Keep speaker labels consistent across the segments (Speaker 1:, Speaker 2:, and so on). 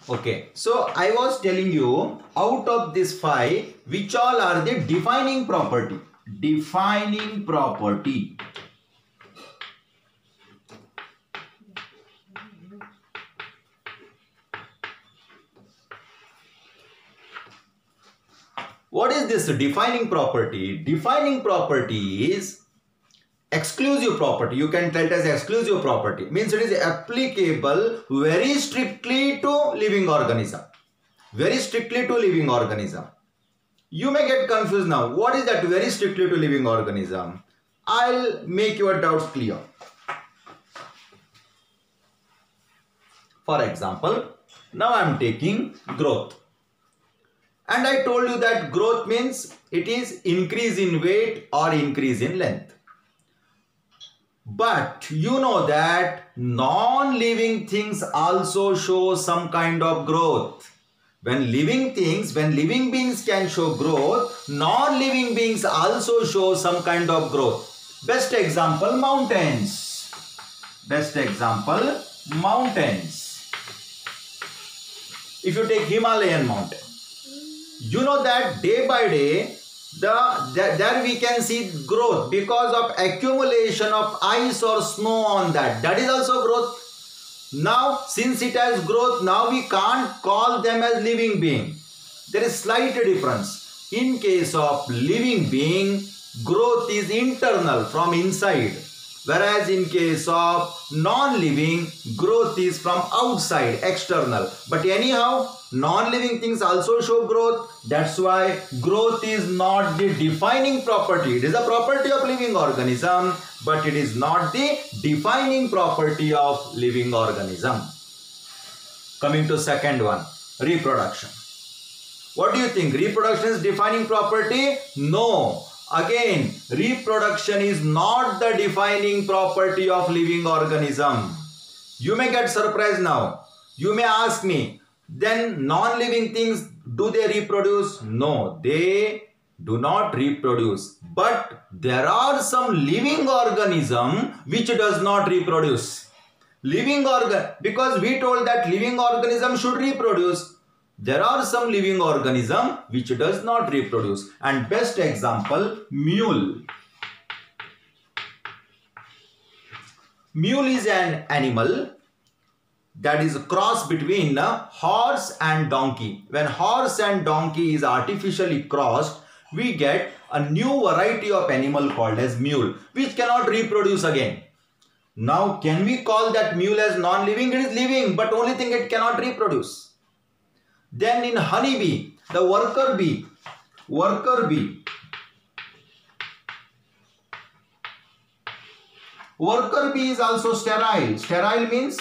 Speaker 1: Okay, so I was telling you, out of this 5, which all are the defining property? Defining property. What is this defining property? Defining property is exclusive property. You can tell it as exclusive property. Means it is applicable very strictly to living organism. Very strictly to living organism. You may get confused now. What is that very strictly to living organism? I'll make your doubts clear. For example, now I am taking growth. And I told you that growth means it is increase in weight or increase in length. But you know that non-living things also show some kind of growth. When living beings can show growth, non-living beings also show some kind of growth. Best example, mountains. Best example, mountains. If you take Himalayan mountain, you know that day by day, there we can see growth because of accumulation of ice or snow on that. That is also growth. Now, since it has growth, now we can't call them as living being. There is slight difference. In case of living being, growth is internal from inside. Whereas in case of non-living, growth is from outside, external. But anyhow, non-living things also show growth. That's why growth is not the defining property. It is a property of living organism, but it is not the defining property of living organism. Coming to second one, reproduction. What do you think? Reproduction is defining property? No. Again, reproduction is not the defining property of living organism. You may get surprised now. You may ask me, then non-living things, do they reproduce? No, they do not reproduce. But there are some living organism which does not reproduce. Because we told that living organism should reproduce. There are some living organism which does not reproduce. And best example, mule. Mule is an animal that is a cross between horse and donkey. When horse and donkey is artificially crossed, we get a new variety of animal called as mule, which cannot reproduce again. Now, can we call that mule as non-living? It is living, but only thing it cannot reproduce. Then in honeybee, the worker bee. Worker bee is also sterile. Sterile means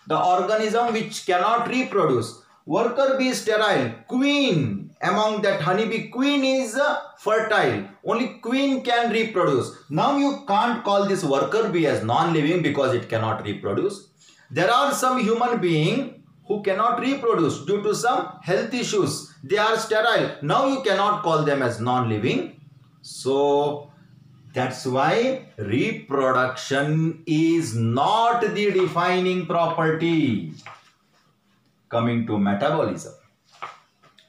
Speaker 1: the organism which cannot reproduce. Worker bee is sterile. Queen, among that honeybee, queen is fertile. Only queen can reproduce. Now you can't call this worker bee as non-living because it cannot reproduce. There are some human beings who cannot reproduce due to some health issues. They are sterile. Now you cannot call them as non-living. So that's why reproduction is not the defining property. Coming to metabolism.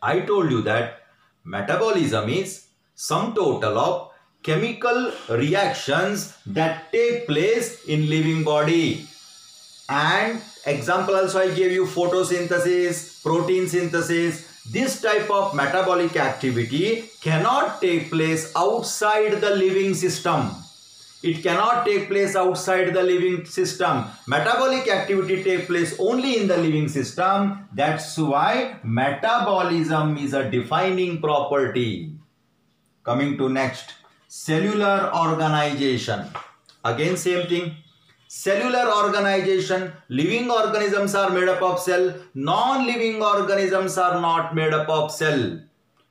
Speaker 1: I told you that metabolism is sum total of chemical reactions that take place in living body. And example also I gave you, photosynthesis, protein synthesis. This type of metabolic activity cannot take place outside the living system. It cannot take place outside the living system. Metabolic activity takes place only in the living system. That's why metabolism is a defining property. Coming to next, cellular organization. Again same thing. Cellular organization, living organisms are made up of cell, non-living organisms are not made up of cell.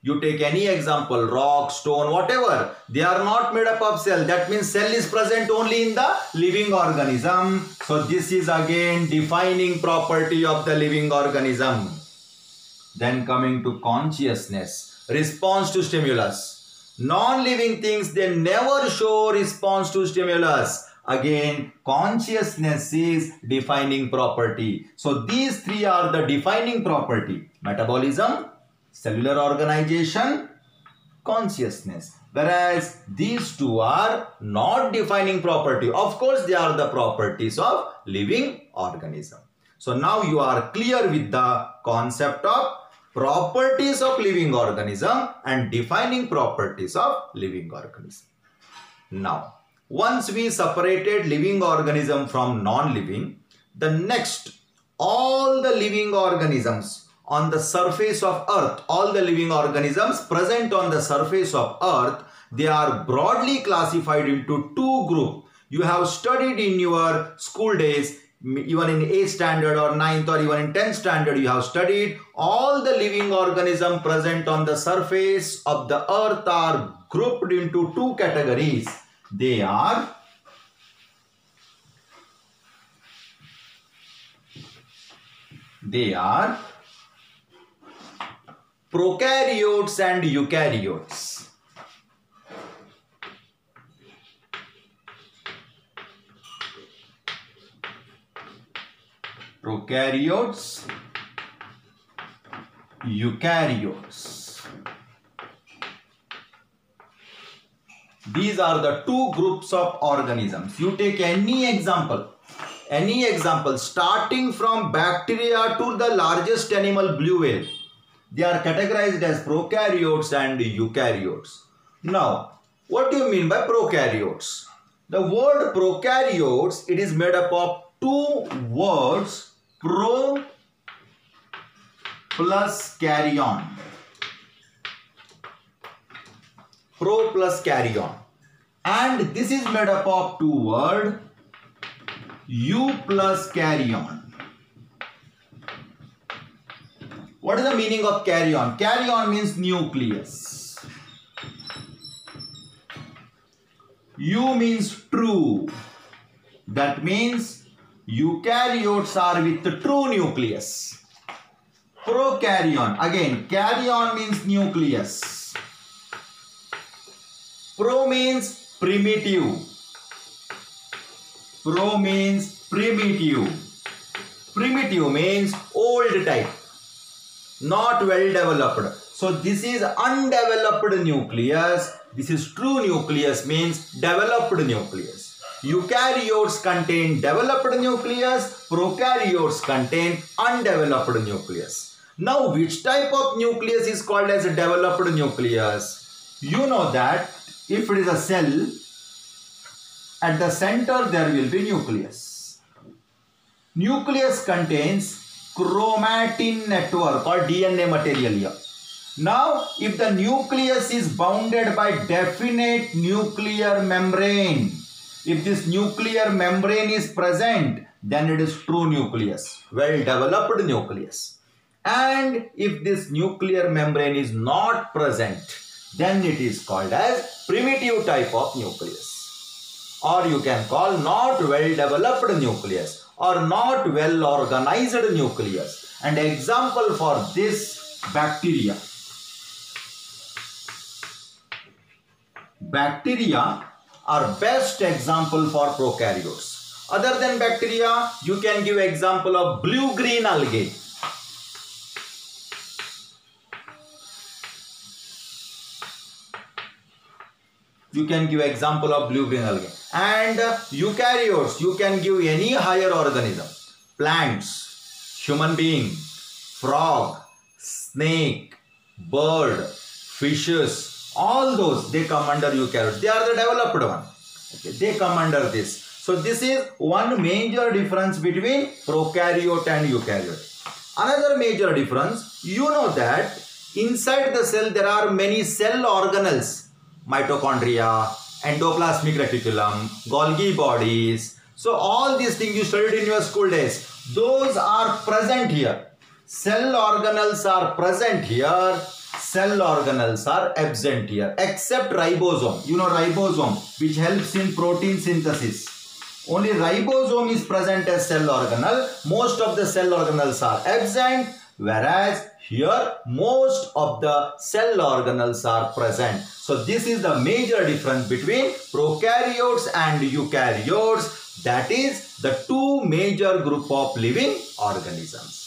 Speaker 1: You take any example, rock, stone, whatever, they are not made up of cell. That means cell is present only in the living organism. So this is again defining property of the living organism. Then coming to consciousness, response to stimulus. Non-living things, they never show response to stimulus. Again, consciousness is defining property. So these three are the defining property. Metabolism, cellular organization, consciousness. Whereas these two are not defining property. Of course, they are the properties of living organism. So now you are clear with the concept of properties of living organism and defining properties of living organism. Now, once we separated living organism from non-living, the next, all the living organisms on the surface of earth, all the living organisms present on the surface of earth, they are broadly classified into two groups. You have studied in your school days, even in 8th standard or 9th or even in 10th standard, you have studied all the living organisms present on the surface of the earth are grouped into two categories. They are prokaryotes and eukaryotes. Prokaryotes, eukaryotes. These are the two groups of organisms. You take any example, starting from bacteria to the largest animal, blue whale. They are categorized as prokaryotes and eukaryotes. Now, what do you mean by prokaryotes? The word prokaryotes, it is made up of two words, pro plus caryon. Pro plus caryon. And this is made up of two words, eu plus caryon. What is the meaning of caryon? Caryon means nucleus. Eu means true. That means eukaryotes are with the true nucleus. Prokaryon. Again, caryon means nucleus. Pro means primitive. Pro means primitive. Primitive means old type, not well developed. So this is undeveloped nucleus. This is true nucleus means developed nucleus. Eukaryotes contain developed nucleus. Prokaryotes contain undeveloped nucleus. Now, which type of nucleus is called as a developed nucleus? You know that if it is a cell, at the center there will be nucleus. Nucleus contains chromatin network or DNA material here. Now, if the nucleus is bounded by definite nuclear membrane, if this nuclear membrane is present, then it is true nucleus, well developed nucleus. And if this nuclear membrane is not present, then it is called as primitive type of nucleus. Or you can call not well developed nucleus or not well organized nucleus. And example for this, bacteria. Bacteria are best example for prokaryotes. Other than bacteria, you can give example of blue-green algae. You can give example of blue-green algae. And eukaryotes, you can give any higher organism. Plants, human being, frog, snake, bird, fishes, all those, they come under eukaryotes. They are the developed one. Okay, they come under this. So this is one major difference between prokaryote and eukaryote. Another major difference, you know that inside the cell there are many cell organelles. Mitochondria, endoplasmic reticulum, Golgi bodies. So all these things you studied in your school days, those are present here. Cell organelles are present here. Cell organelles are absent here, except ribosome. You know ribosome, which helps in protein synthesis. Only ribosome is present as cell organelle. Most of the cell organelles are absent. whereas here most of the cell organelles are present. So this is the major difference between prokaryotes and eukaryotes. That is the two major group of living organisms.